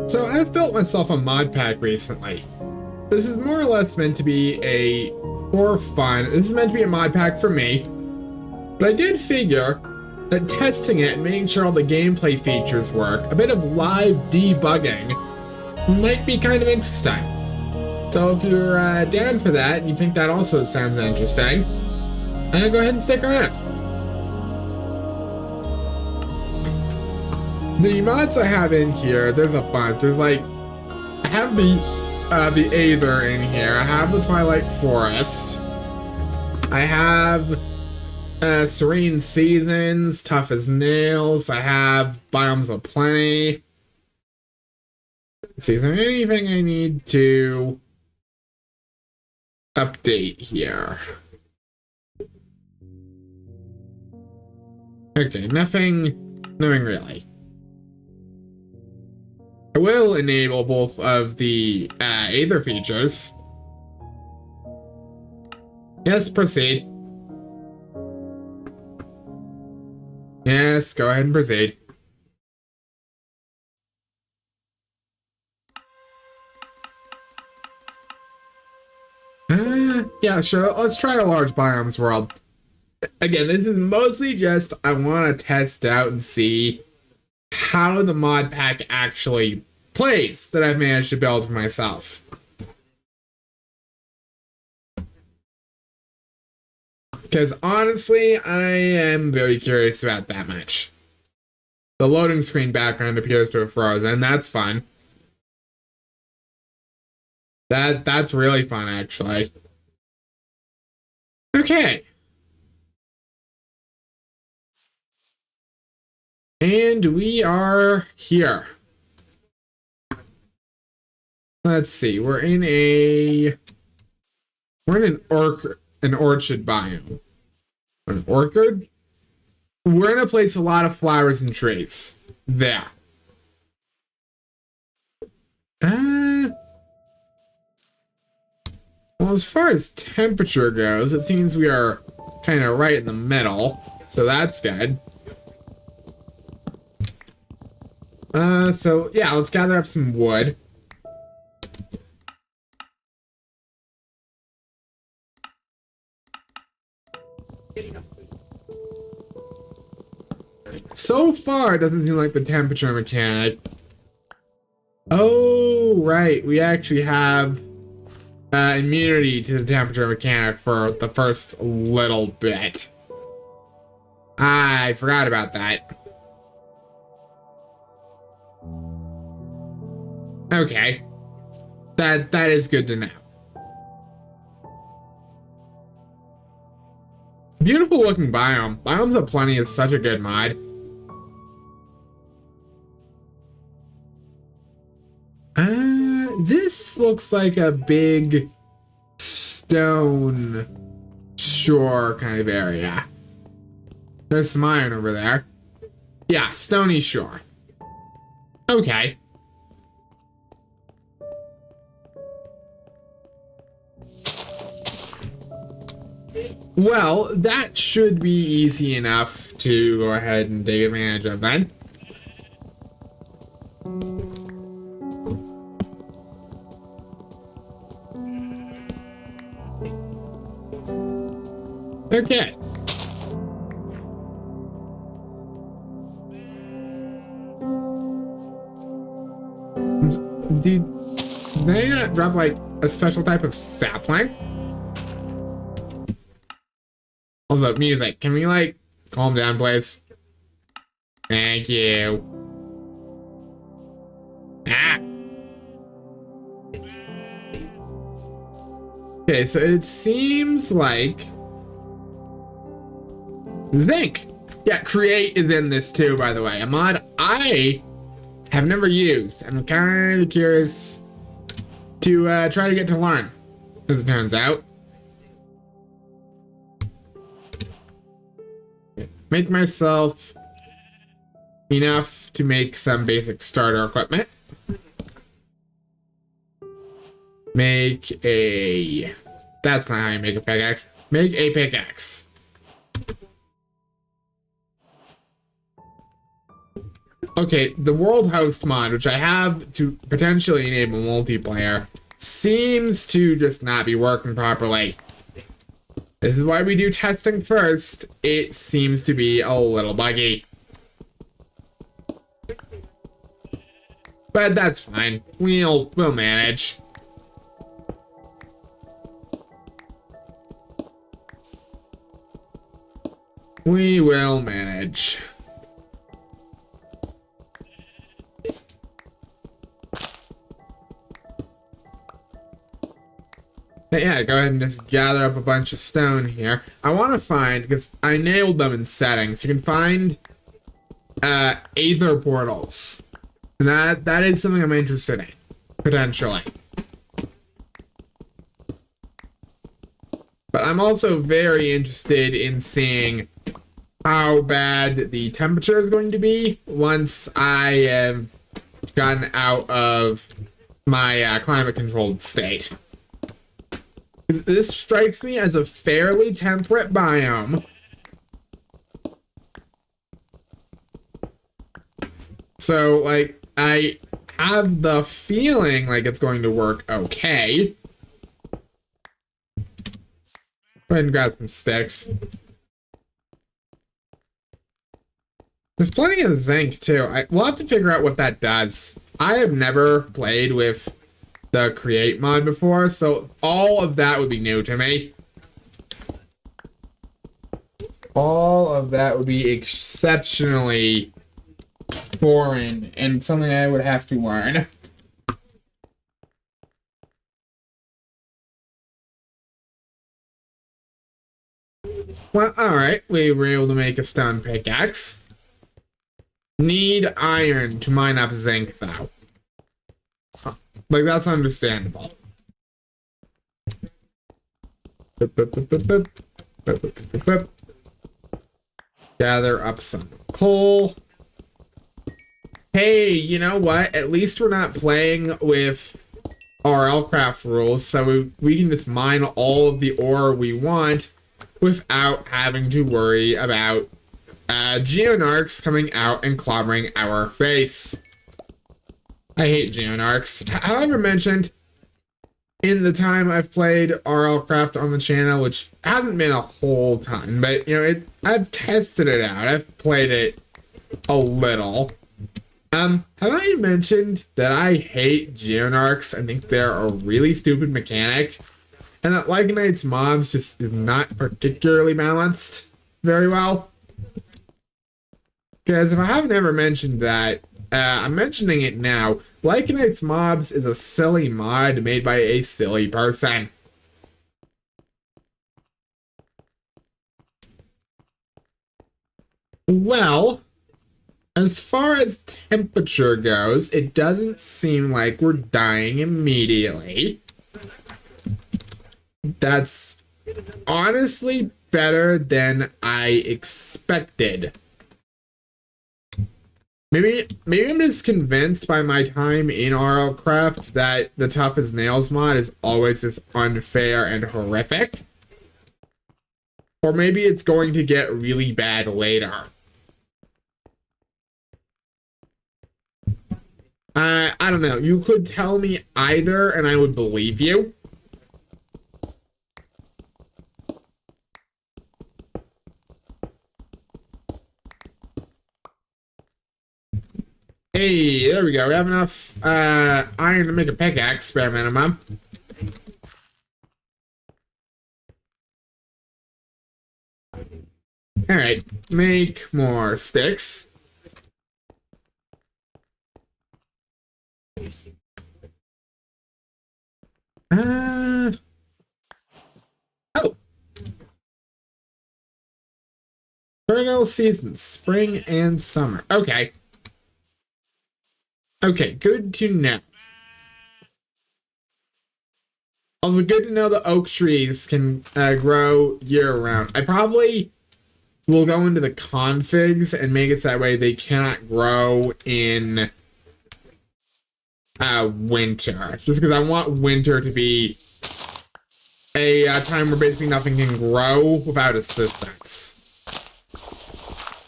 So I've built myself a mod pack recently. This is more or less meant to be for fun. This is meant to be a mod pack for me. But I did figure that testing it and making sure all the gameplay features work, a bit of live debugging, might be kind of interesting. So if you're down for that, and you think that also sounds interesting, go ahead and stick around. The mods I have in here, there's a bunch. There's like, I have the Aether in here. I have the Twilight Forest. I have Serene Seasons, Tough as Nails. I have Biomes of Plenty. Let's see, is there anything I need to update here? Okay, nothing really. I will enable both of the Aether features. Yes, proceed. Yes, go ahead and proceed. Yeah, sure. Let's try a large biomes world. Again, this is mostly just I want to test out and see how the mod pack actually plays that I've managed to build for myself. Because honestly, I am very curious about that much. The loading screen background appears to have frozen. That's fun. That's really fun, actually. Okay. And we are here. Let's see. We're in an orchard biome. An orchard? We're in a place with a lot of flowers and trees. There. Well, as far as temperature goes, it seems we are kind of right in the middle. So that's good. So yeah, let's gather up some wood. So far, it doesn't seem like the temperature mechanic. Oh, right. We actually have immunity to the temperature mechanic for the first little bit. I forgot about that. Okay. That is good to know. Beautiful looking biome. Biomes of Plenty is such a good mod. This looks like a big stone shore kind of area. There's some iron over there. Yeah, stony shore. Okay. Well, that should be easy enough to go ahead and take advantage of then. Okay. Did they not drop like a special type of sapling? Also, music. Can we like calm down, please? Thank you. Ah. Okay, so it seems like zinc. Yeah, create is in this too, by the way. A mod I have never used. I'm kind of curious to try to get to learn, as it turns out. Make myself enough to make some basic starter equipment. Make a... That's not how you make a pickaxe. Make a pickaxe. okay, the world host mod, which I have to potentially enable multiplayer, seems to just not be working properly. This is why we do testing first. It seems to be a little buggy. But that's fine. We'll manage. We will manage. But yeah, go ahead and just gather up a bunch of stone here. I want to find, because I nailed them in settings, you can find Aether portals. And that is something I'm interested in, potentially. But I'm also very interested in seeing how bad the temperature is going to be once I have gotten out of my climate-controlled state. This strikes me as a fairly temperate biome. So, like, I have the feeling like it's going to work okay. Go ahead and grab some sticks. There's plenty of zinc, too. We'll have to figure out what that does. I have never played with the create mod before, so all of that would be new to me. All of that would be exceptionally foreign and something I would have to learn. Well, alright, we were able to make a stone pickaxe. Need iron to mine up zinc, though. Like, that's understandable. Gather up some coal. Hey, you know what? At least we're not playing with RL craft rules, so we can just mine all of the ore we want without having to worry about geonarchs coming out and clobbering our face. I hate geonarchs. Have I ever mentioned in the time I've played RL Craft on the channel, which hasn't been a whole ton, but you know, I've tested it out. I've played it a little. Have I mentioned that I hate geonarchs? I think they're a really stupid mechanic, and that Lycanite's mobs just is not particularly balanced very well. Because if I haven't ever mentioned that, I'm mentioning it now. Lycanite's mobs is a silly mod made by a silly person. Well, as far as temperature goes, it doesn't seem like we're dying immediately. That's honestly better than I expected. Maybe I'm just convinced by my time in RL Craft that the Tough as Nails mod is always just unfair and horrific. Or maybe it's going to get really bad later. I don't know. You could tell me either and I would believe you. Hey, there we go. We have enough iron to make a pickaxe, bare minimum. Alright, make more sticks. Oh. Vernal seasons, spring and summer. Okay. Okay, good to know. Also, good to know the oak trees can grow year-round. I probably will go into the configs and make it so that way they cannot grow in winter. Just because I want winter to be a time where basically nothing can grow without assistance.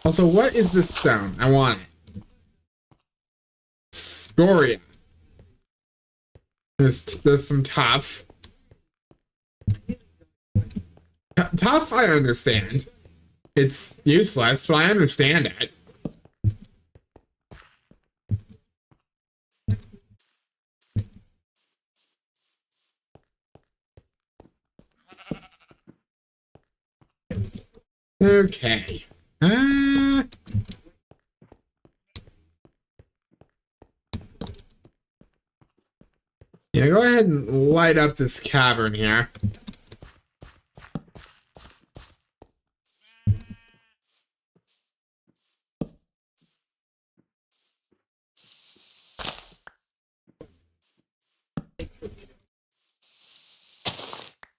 Also, what is this stone? I want it. scoria. There's some tough. Tough, I understand. It's useless, but I understand it. Okay. Yeah, go ahead and light up this cavern here.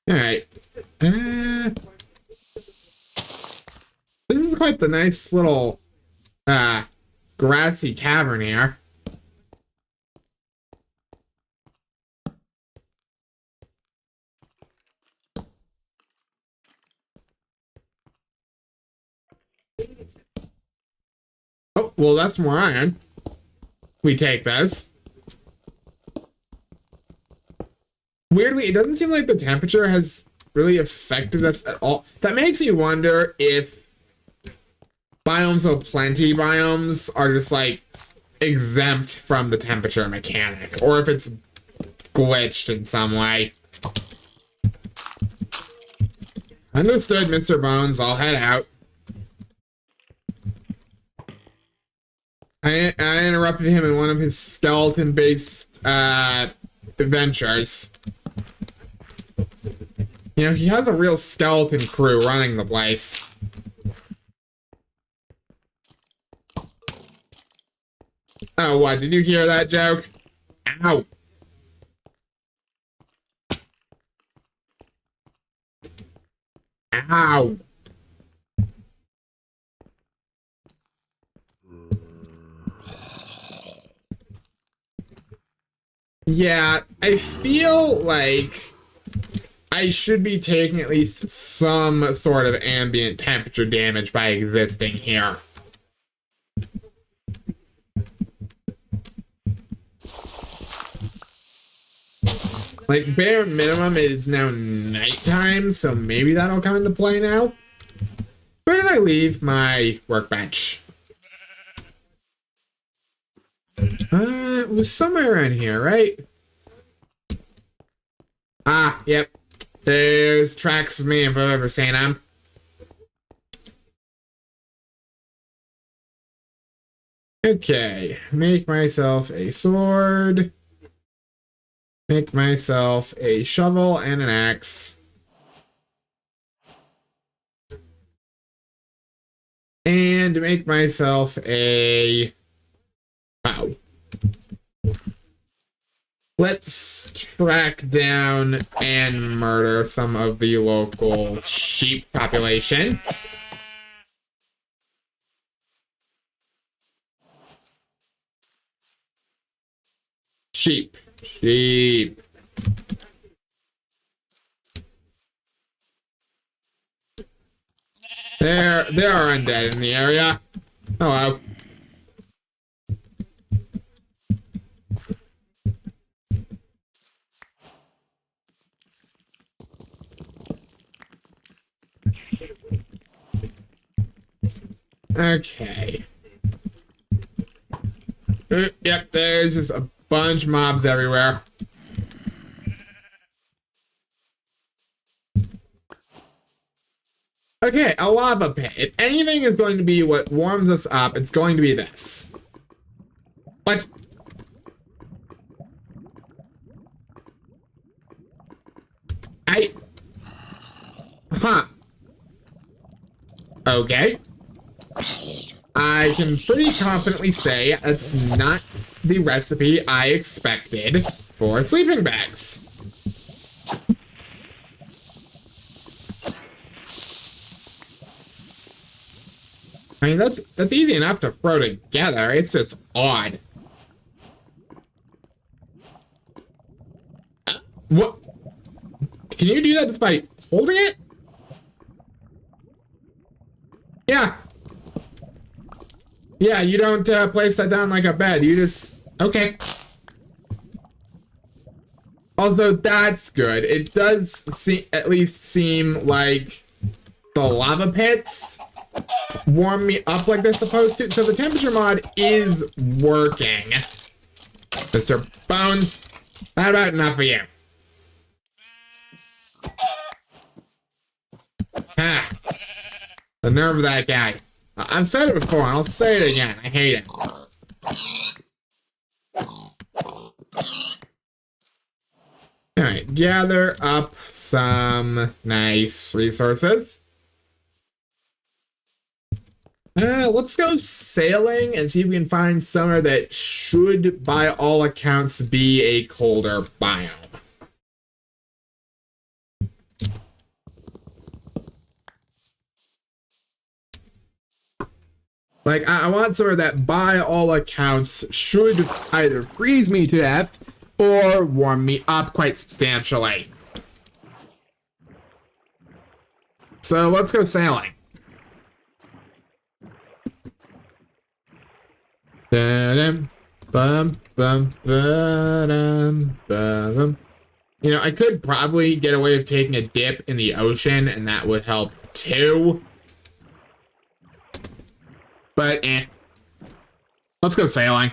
Alright. This is quite the nice little grassy cavern here. Oh, well, that's more iron. We take those. Weirdly, it doesn't seem like the temperature has really affected us at all. That makes me wonder if biomes of plenty biomes are just like exempt from the temperature mechanic, or if it's glitched in some way. Understood, Mr. Bones. I'll head out. I interrupted him in one of his skeleton-based adventures. You know, he has a real skeleton crew running the place. Oh, what? Did you hear that joke? Ow. Ow. Yeah, I feel like I should be taking at least some sort of ambient temperature damage by existing here. Like, bare minimum, it is now nighttime, so maybe that'll come into play now. Where did I leave my workbench? It was somewhere around here, right? Ah, yep. There's tracks of me if I've ever seen them. Okay, make myself a sword. Make myself a shovel and an axe. And make myself a... Wow. Let's track down and murder some of the local sheep population. Sheep. Sheep. There are undead in the area. Hello. Okay. Yep, there's just a bunch of mobs everywhere. Okay, a lava pit. If anything is going to be what warms us up, it's going to be this. What? Huh. Okay. I can pretty confidently say that's not the recipe I expected for sleeping bags. I mean, that's easy enough to throw together. It's just odd. What? Can you do that just by holding it? Yeah. Yeah, you don't place that down like a bed. You just Okay. Also, that's good. It does at least seem like the lava pits warm me up like they're supposed to. So the temperature mod is working. Mr. Bones, that about enough for you. Ah, the nerve of that guy. I've said it before, and I'll say it again. I hate it. Alright, gather up some nice resources. Let's go sailing and see if we can find somewhere that should, by all accounts, be a colder biome. Like, I want somewhere that, by all accounts, should either freeze me to death or warm me up quite substantially. So let's go sailing. Bum, bum, bum, bum. You know, I could probably get away with taking a dip in the ocean, and that would help too. But let's go sailing.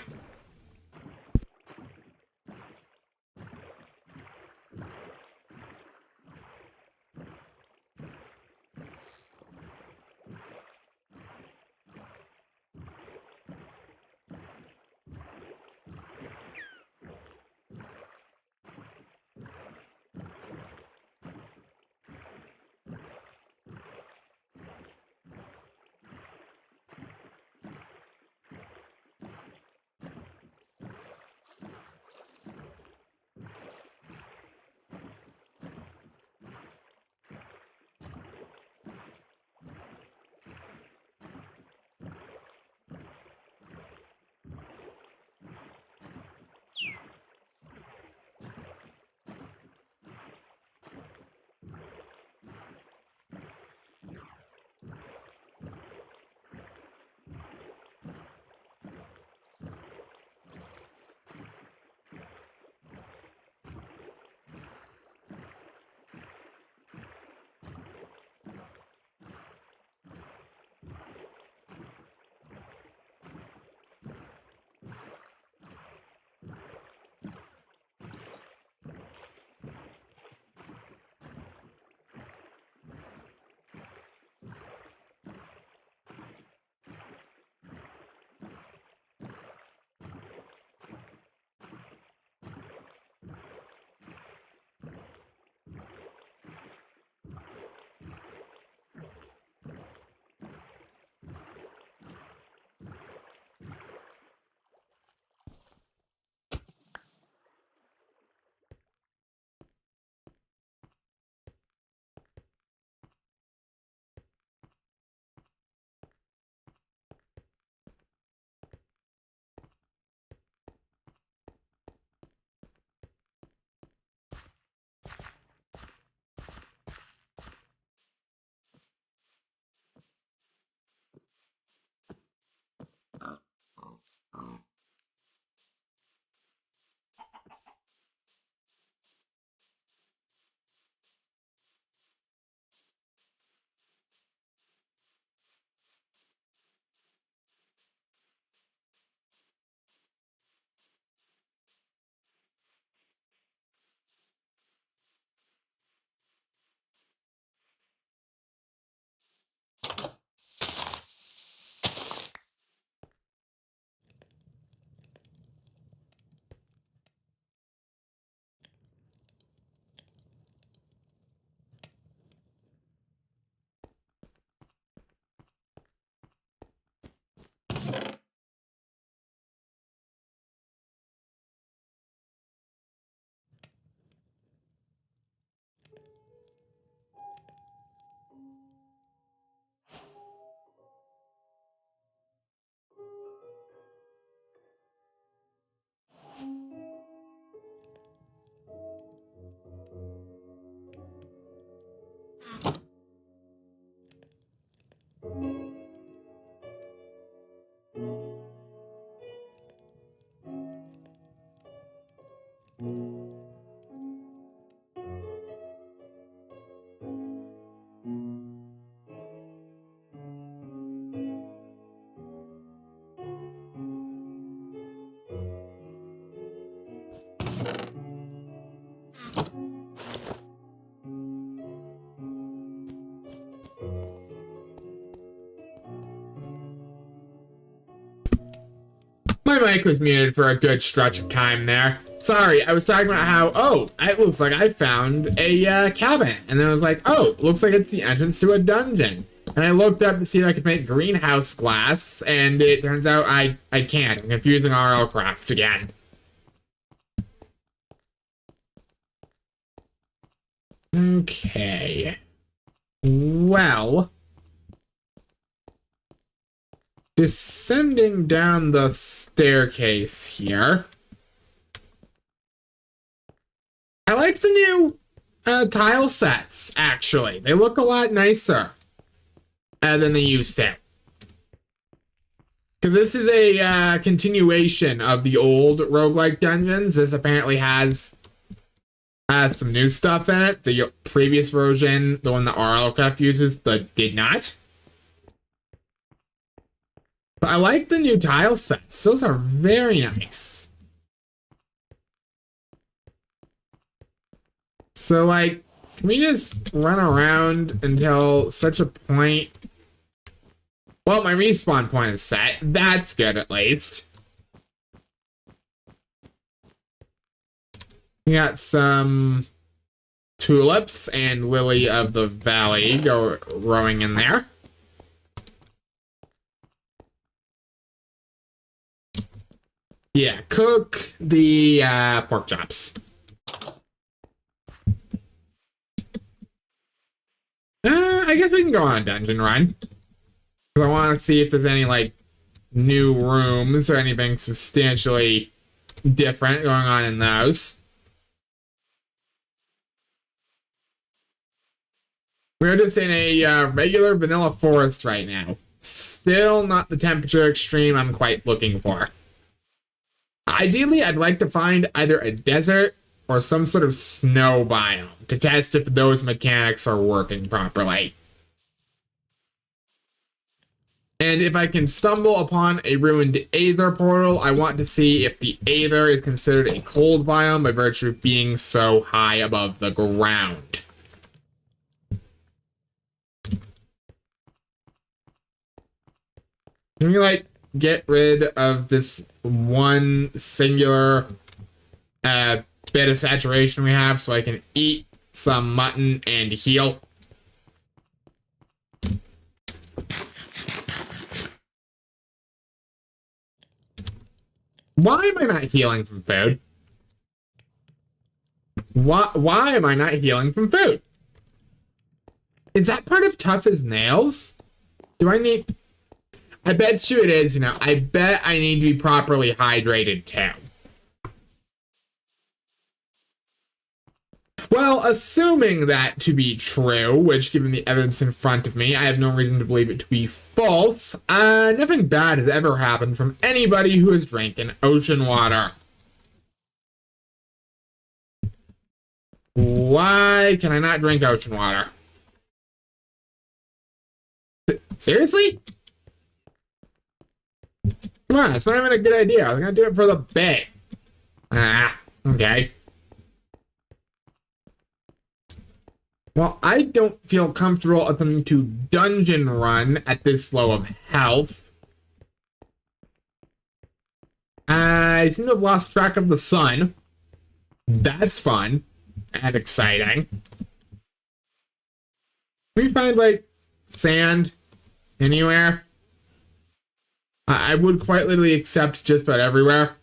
mic was muted for a good stretch of time there. Sorry, I was talking about how, oh, it looks like I found a cabin. And then I was like, oh, looks like it's the entrance to a dungeon. And I looked up to see if I could make greenhouse glass, and it turns out I can't. I'm confusing RL craft again. Okay. Well, descending down the staircase here. I like the new tile sets, actually. They look a lot nicer than they used to. Because this is a continuation of the old roguelike dungeons. This apparently has some new stuff in it. The previous version, the one that RLCraft uses, did not. But I like the new tile sets. Those are very nice. So, like, can we just run around until such a point? Well, my respawn point is set. That's good, at least. We got some tulips and lily of the valley growing in there. Yeah, cook the pork chops. I guess we can go on a dungeon run. I want to see if there's any, like, new rooms or anything substantially different going on in those. We're just in a regular vanilla forest right now. Still not the temperature extreme I'm quite looking for. Ideally, I'd like to find either a desert or some sort of snow biome to test if those mechanics are working properly. And if I can stumble upon a ruined Aether portal, I want to see if the Aether is considered a cold biome by virtue of being so high above the ground. Can we, like, get rid of this one singular bit of saturation we have so I can eat some mutton and heal? Why am I not healing from food? Why am I not healing from food? Is that part of tough as nails? Do I need... I bet you it is, you know. I bet I need to be properly hydrated too. Well, assuming that to be true, which given the evidence in front of me, I have no reason to believe it to be false, nothing bad has ever happened from anybody who has drinking ocean water. Why can I not drink ocean water? Seriously? Come on, it's not even a good idea. I was gonna do it for the bit. Okay. Well, I don't feel comfortable attempting to dungeon run at this low of health. I seem to have lost track of the sun. That's fun and exciting. Can we find, like, sand anywhere? I would quite literally accept just about everywhere.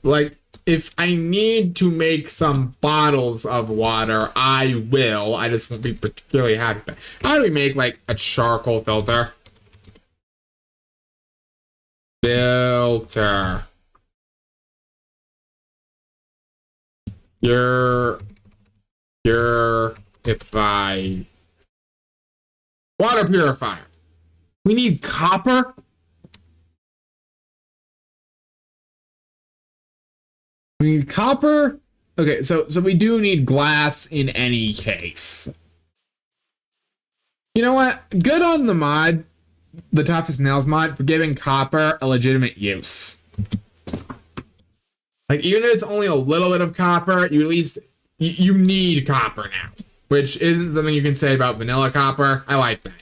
Like, if I need to make some bottles of water, I will. I just won't be particularly happy. How do we make, like, a charcoal filter? Filter. Purify. Water purifier. We need copper? We need copper? Okay, so we do need glass in any case. You know what? Good on the mod, the Toughest Nails mod, for giving copper a legitimate use. Like, even if it's only a little bit of copper, you at least... You need copper now. Which isn't something you can say about vanilla copper. I like that.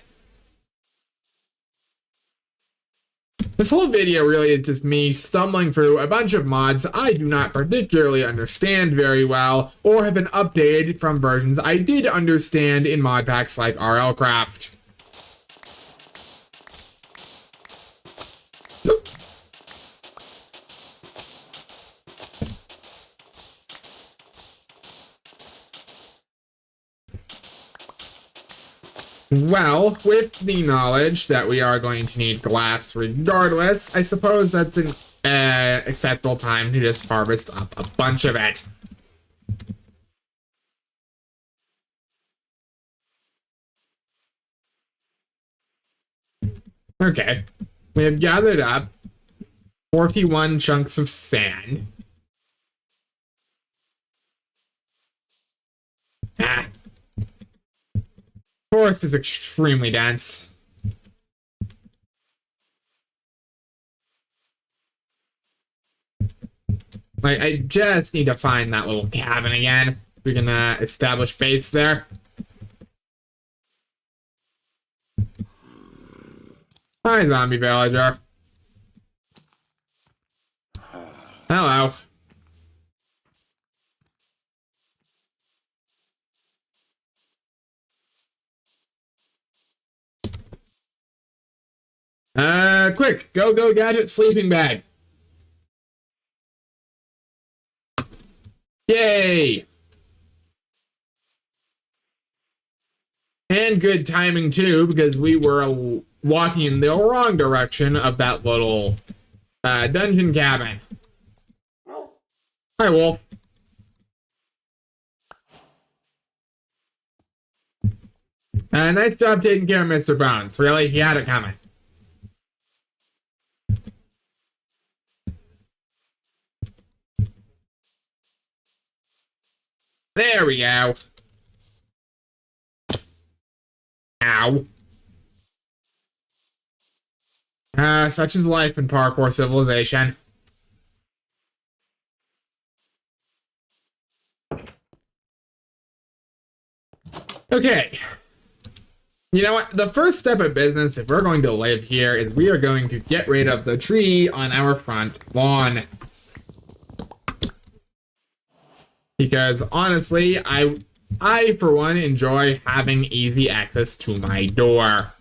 This whole video really is just me stumbling through a bunch of mods I do not particularly understand very well or have been updated from versions I did understand in mod packs like RLCraft. Well, with the knowledge that we are going to need glass regardless, I suppose that's an acceptable time to just harvest up a bunch of it. Okay, we have gathered up 41 chunks of sand. Ah. Forest is extremely dense. I just need to find that little cabin again. We can establish base there. Hi, zombie villager. Hello. Quick, go gadget sleeping bag. Yay! And good timing too, because we were walking in the wrong direction of that little dungeon cabin. Hi, Wolf. Nice job taking care of Mr. Bones. Really, he had it coming. There we go. Ow. Such is life in parkour civilization. Okay. You know what? The first step of business, if we're going to live here, is we are going to get rid of the tree on our front lawn. Because honestly, I for one enjoy having easy access to my door.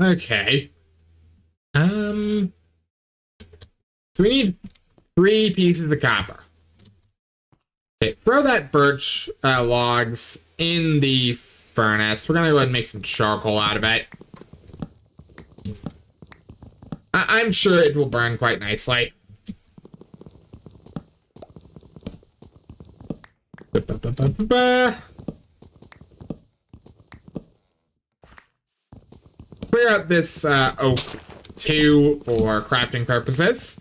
Okay. So we need 3 pieces of copper. Okay, throw that birch logs in the furnace. We're gonna go ahead and make some charcoal out of it. I'm sure it will burn quite nicely. Clear out this oak too for crafting purposes.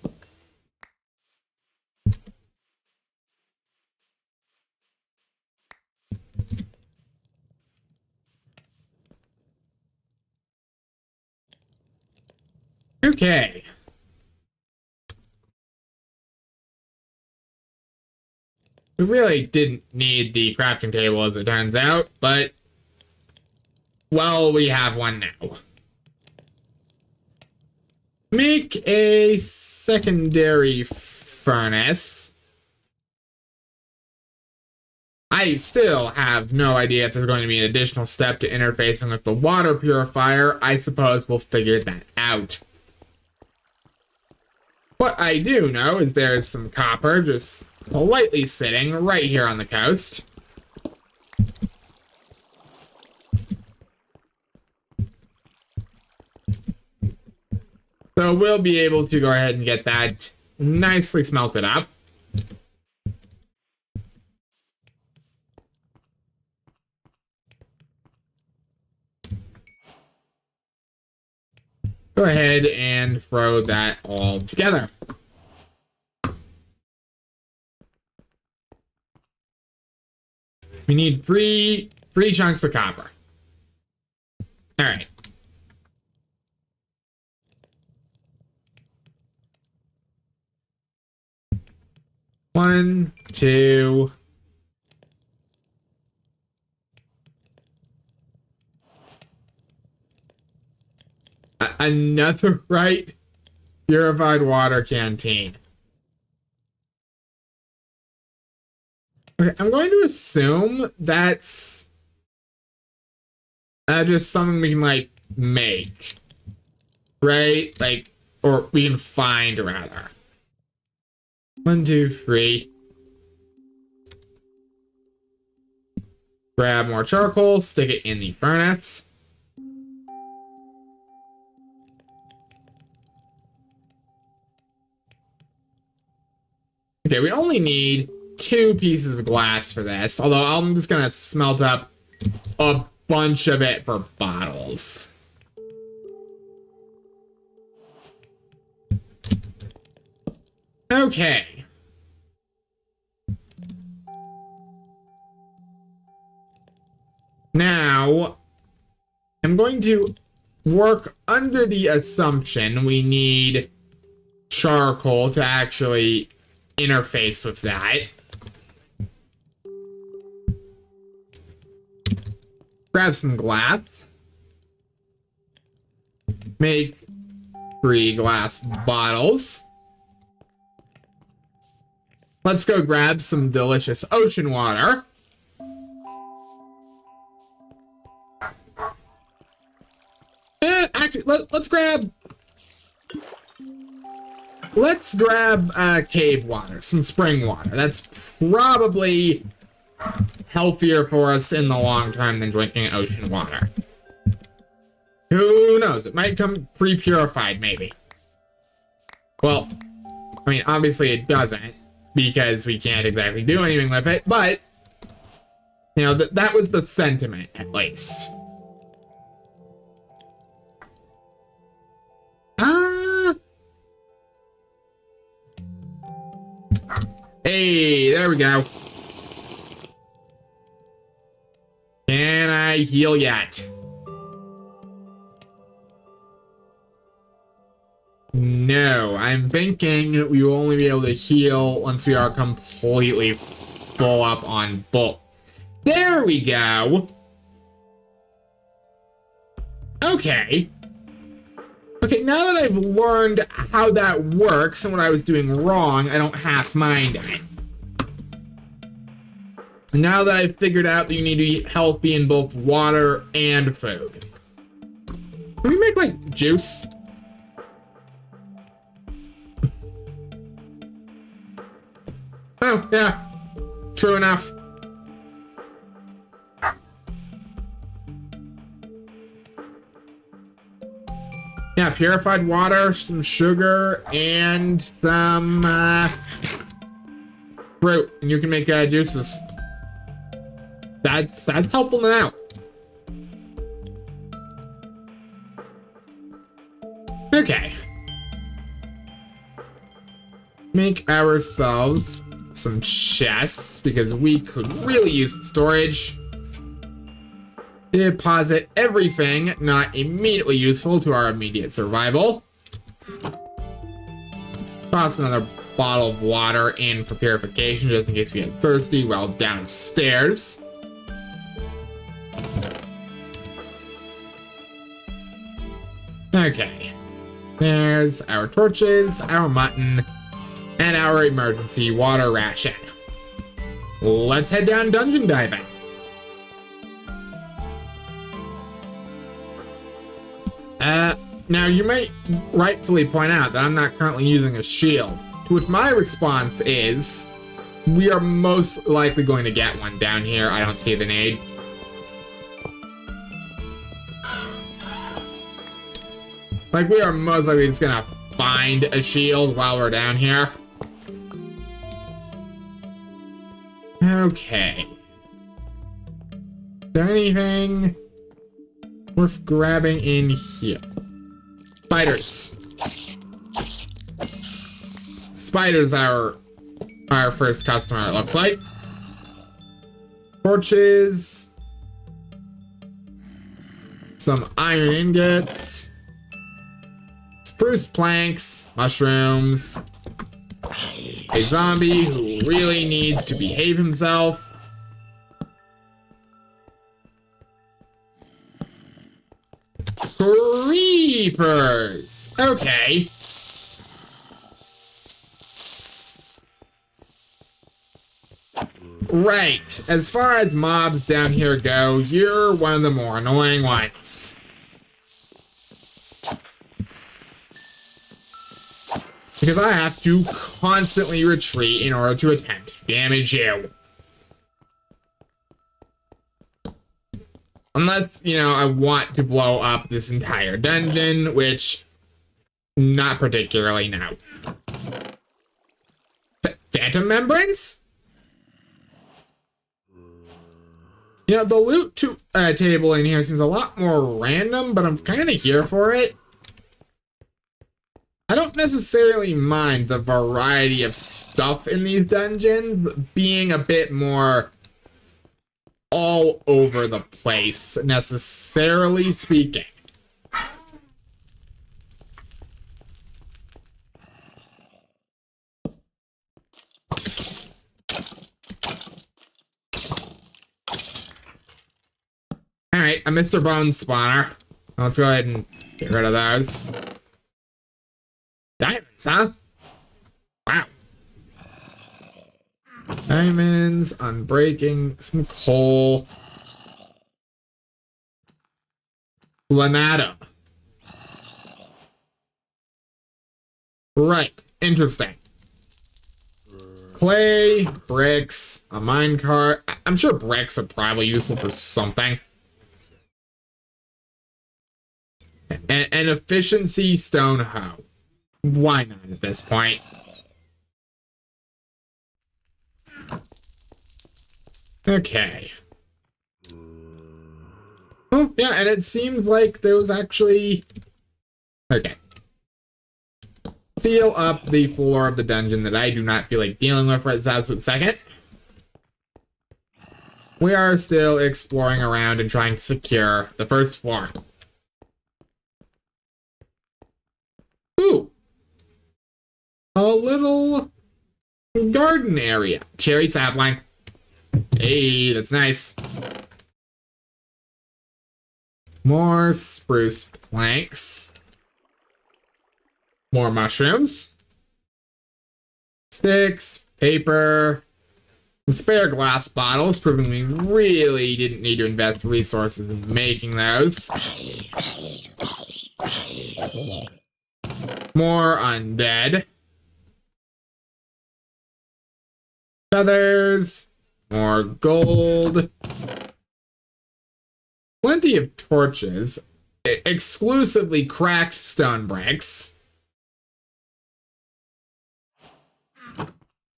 Okay. We really didn't need the crafting table as it turns out, but well, we have one now. Make a secondary furnace. I still have no idea if there's going to be an additional step to interfacing with the water purifier. I suppose we'll figure that out. What I do know is there's some copper just politely sitting right here on the coast. So we'll be able to go ahead and get that nicely smelted up. Go ahead and throw that all together. We need three chunks of copper. All right. 1, 2. Another right purified water canteen. Okay, I'm going to assume that's just something we can like make, right? Like, or we can find rather. 1, 2, 3. Grab more charcoal, stick it in the furnace. Okay, we only need 2 pieces of glass for this, although I'm just gonna smelt up a bunch of it for bottles. Okay. Now, I'm going to work under the assumption we need charcoal to actually interface with that. Grab some glass. Make 3 glass bottles. Let's go grab some delicious ocean water. Actually, let's grab cave water, some spring water. That's probably healthier for us in the long term than drinking ocean water. Who knows? It might come pre-purified, maybe. Well, I mean, obviously it doesn't, because we can't exactly do anything with it, but, you know, that was the sentiment, at least. Hey, there we go. Can I heal yet? No, I'm thinking we will only be able to heal once we are completely full up on bulk. There we go. Okay. Okay, now that I've learned how that works and what I was doing wrong, I don't half mind it. Now that I've figured out that you need to eat healthy in both water and food. Can we make, like, juice? Oh, yeah. True enough. Yeah, purified water, some sugar, and some fruit, and you can make juices. That's helpful now. Okay. Make ourselves some chests because we could really use storage. Deposit everything not immediately useful to our immediate survival. Toss another bottle of water in for purification just in case we get thirsty while downstairs. Okay. There's our torches, our mutton, and our emergency water ration. Let's head down dungeon diving. Now you might rightfully point out that I'm not currently using a shield, to which my response is, we are most likely going to get one down here. I don't see the need. Like, we are most likely just gonna find a shield while we're down here. Okay. Is there anything worth grabbing in here? Spiders. Spiders are our first customer, it looks like. Torches. Some iron ingots. Spruce planks. Mushrooms. a zombie who really needs to behave himself. Creepers! Okay. Right. As far as mobs down here go, you're one of the more annoying ones. Because I have to constantly retreat in order to attempt to damage you. Unless, you know, I want to blow up this entire dungeon, which not particularly now. Phantom membranes? You know, the loot table in here seems a lot more random, but I'm kind of here for it. I don't necessarily mind the variety of stuff in these dungeons being a bit more all over the place, necessarily speaking. Alright, a Mr. Bones spawner. Let's go ahead and get rid of those. Diamonds, huh? Wow. Diamonds, unbreaking, some coal. Lanatum. Right, interesting. Clay, bricks, a minecart. I'm sure bricks are probably useful for something. An efficiency stone hoe. Why not at this point? Okay. Oh, yeah, and it seems like there was actually... Okay. Seal up the floor of the dungeon that I do not feel like dealing with right this absolute second. We are still exploring around and trying to secure the first floor. Ooh. A little garden area. Cherry sapling. Hey, that's nice. More spruce planks. More mushrooms. Sticks, paper, and spare glass bottles, proving we really didn't need to invest resources in making those. More undead. Feathers. More gold. Plenty of torches. Exclusively cracked stone bricks.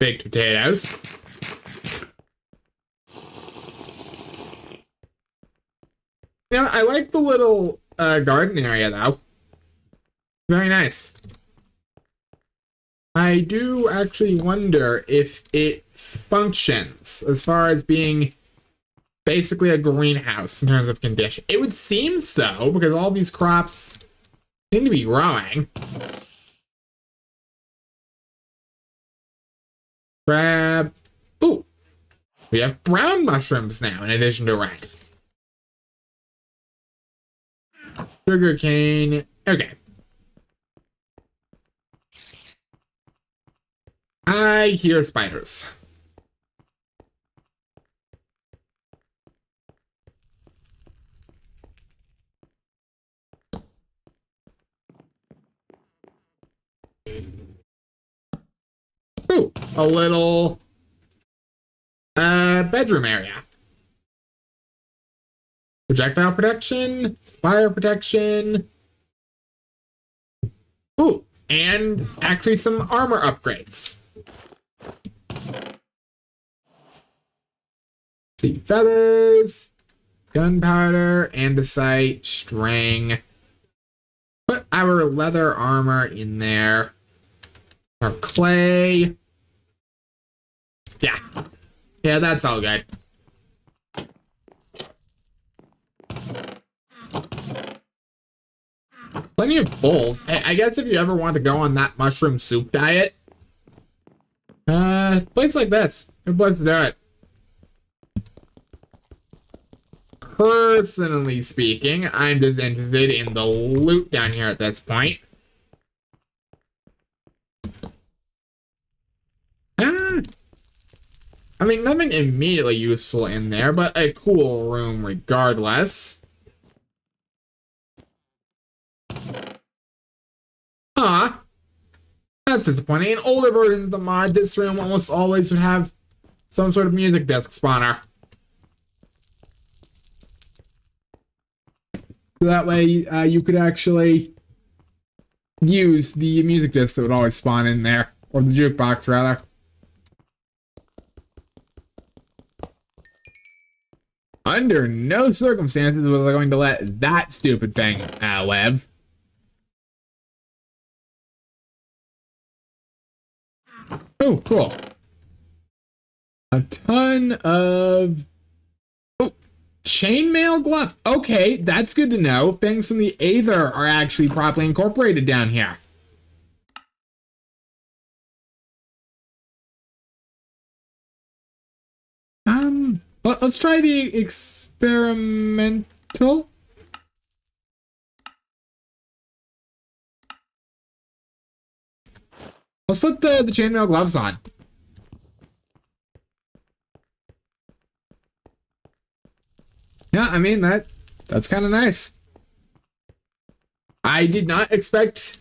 Baked potatoes. You know, I like the little garden area, though. Very nice. I do actually wonder if it functions as far as being basically a greenhouse in terms of condition. It would seem so, because all these crops seem to be growing. Crab. Ooh. We have brown mushrooms now in addition to red. Sugar cane. Okay. I hear spiders. Ooh, a little bedroom area. Projectile protection, fire protection. Ooh, and actually some armor upgrades. See, feathers, gunpowder, andesite, string. Put our leather armor in there. Our clay. Yeah. Yeah, that's all good. Plenty of bowls. Hey, I guess if you ever want to go on that mushroom soup diet, Place like this. Good place to do it. Personally speaking, I'm just interested in the loot down here at this point. I mean, nothing immediately useful in there, but a cool room regardless. Ah, that's disappointing. In older versions of the mod, this room almost always would have some sort of music disc spawner. So that way, you could actually use the music disc that would always spawn in there, or the jukebox rather. Under no circumstances was I going to let that stupid thing live. Oh, cool. A ton of... Oh, chainmail gloves. Okay, that's good to know. Things from the Aether are actually properly incorporated down here. Let's try the experimental. Let's put the chainmail gloves on. Yeah, I mean, that's kind of nice. I did not expect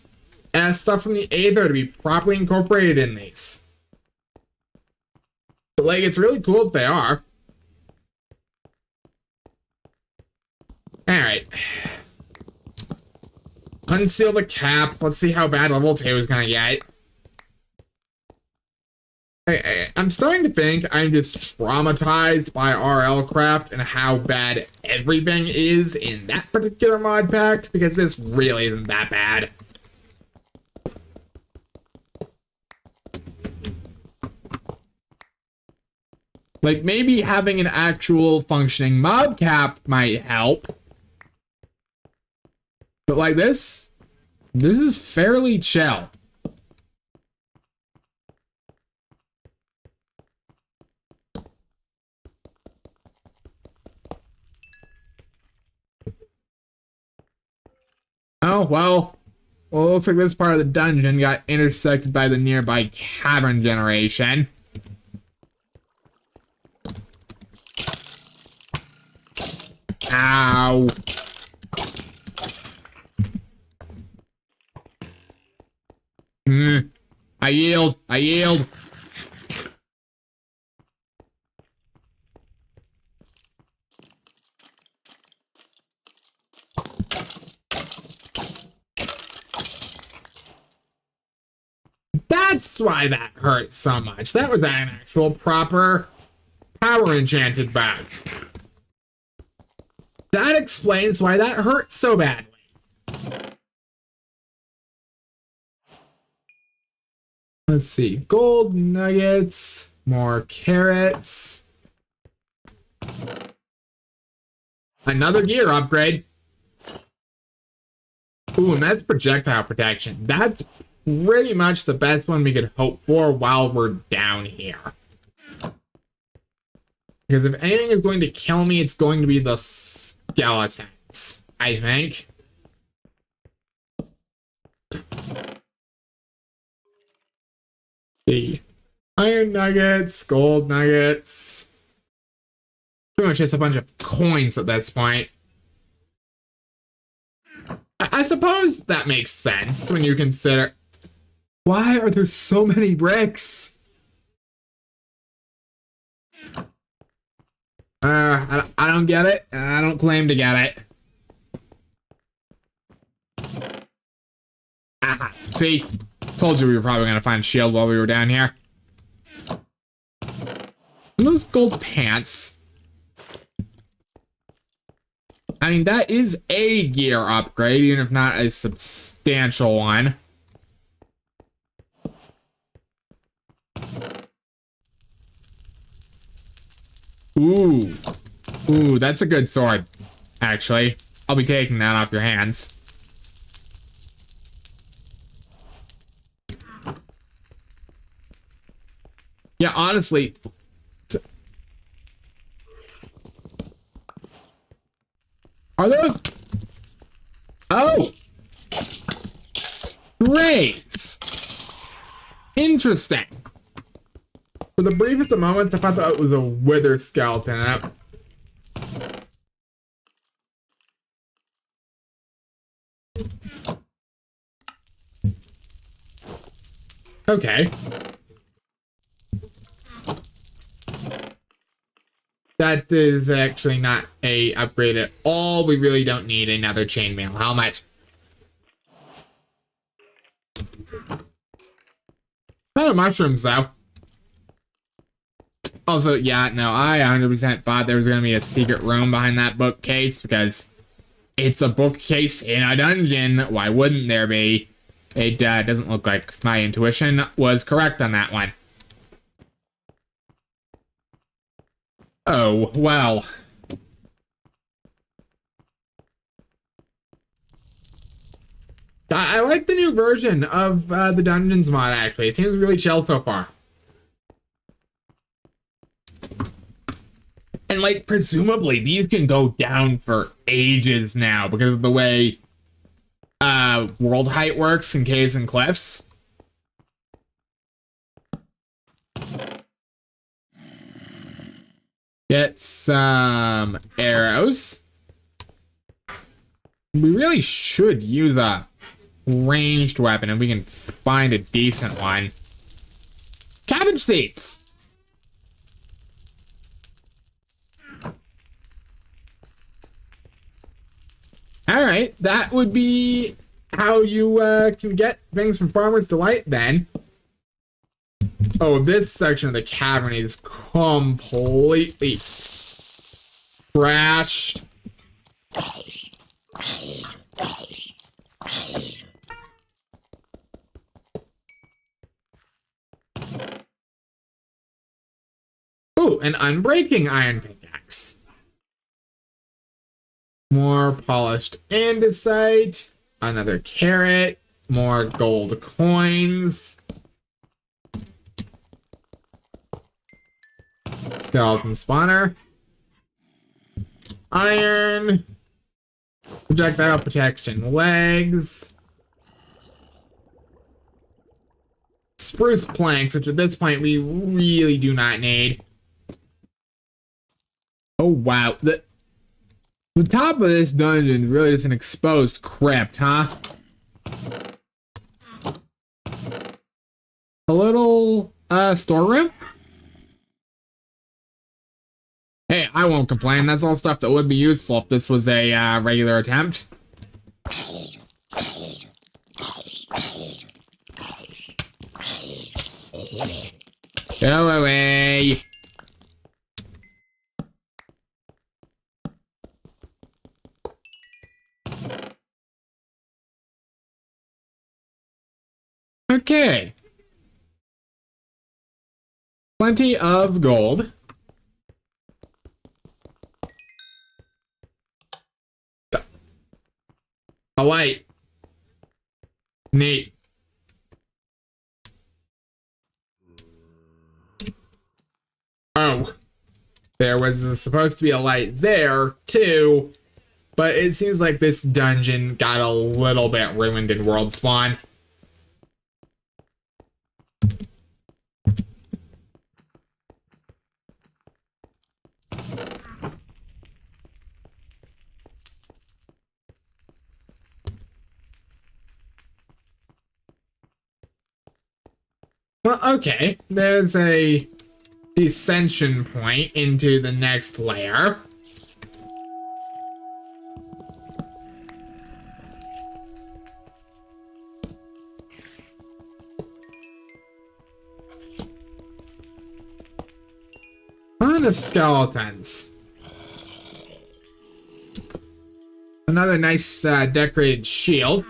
stuff from the Aether to be properly incorporated in these. But, like, it's really cool that they are. Alright. Unseal the cap. Let's see how bad level 2 is gonna get. I'm starting to think I'm just traumatized by RL Craft and how bad everything is in that particular mod pack, because this really isn't that bad. Like, maybe having an actual functioning mob cap might help. But like this is fairly chill. Oh, well, it looks like this part of the dungeon got intersected by the nearby cavern generation. Ow. I yield. I yield. That's why that hurt so much. That was an actual proper power enchanted bag. That explains why that hurt so badly. Let's see. Gold nuggets. More carrots. Another gear upgrade. Ooh, and that's projectile protection. That's pretty much the best one we could hope for while we're down here. Because if anything is going to kill me, it's going to be the skeletons, I think. The iron nuggets, gold nuggets. Pretty much just a bunch of coins at this point. I suppose that makes sense when you consider... Why are there so many bricks? I don't get it, and I don't claim to get it. Aha, see? Told you we were probably gonna find a shield while we were down here. And those gold pants. I mean, that is a gear upgrade, even if not a substantial one. Ooh. Ooh, that's a good sword, actually. I'll be taking that off your hands. Yeah, honestly. Are those... Oh! Rays! Interesting. For the briefest of moments, I thought that it was a wither skeleton. Okay. That is actually not a upgrade at all. We really don't need another chainmail helmet. Oh, mushrooms, though. Also, yeah, no, I 100% thought there was going to be a secret room behind that bookcase because it's a bookcase in a dungeon. Why wouldn't there be? It doesn't look like my intuition was correct on that one. Oh, well. I like the new version of the Dungeons mod, actually. It seems really chill so far. And, like, presumably, these can go down for ages now because of the way world height works in caves and cliffs. Get some arrows. We really should use a ranged weapon if we can find a decent one. Cabbage seeds! Alright, that would be how you can get things from Farmer's Delight then. Oh, this section of the cavern is completely trashed. Ooh, an unbreaking iron pickaxe. More polished andesite. Another carrot. More gold coins. Skeleton spawner. Iron. Projectile protection legs. Spruce planks, which at this point we really do not need. Oh wow, the top of this dungeon really is an exposed crypt, huh? A little storeroom? Hey, I won't complain. That's all stuff that would be useful if this was a regular attempt. Go away. Okay. Plenty of gold. A light. Neat. Oh. There was supposed to be a light there, too. But it seems like this dungeon got a little bit ruined in World Spawn. Well, okay. There's a descension point into the next layer. Ton of skeletons. Another nice decorated shield.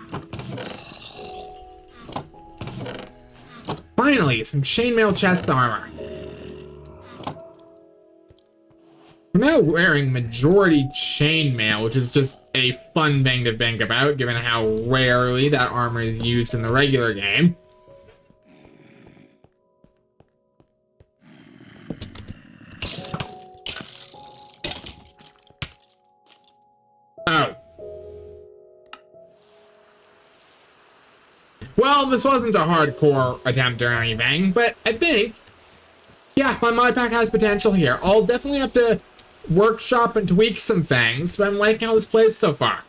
Finally, some chainmail chest armor. We're now wearing majority chainmail, which is just a fun thing to think about, given how rarely that armor is used in the regular game. Well, this wasn't a hardcore attempt or anything, but I think, yeah, my mod pack has potential here. I'll definitely have to workshop and tweak some things, but I'm liking how this plays so far.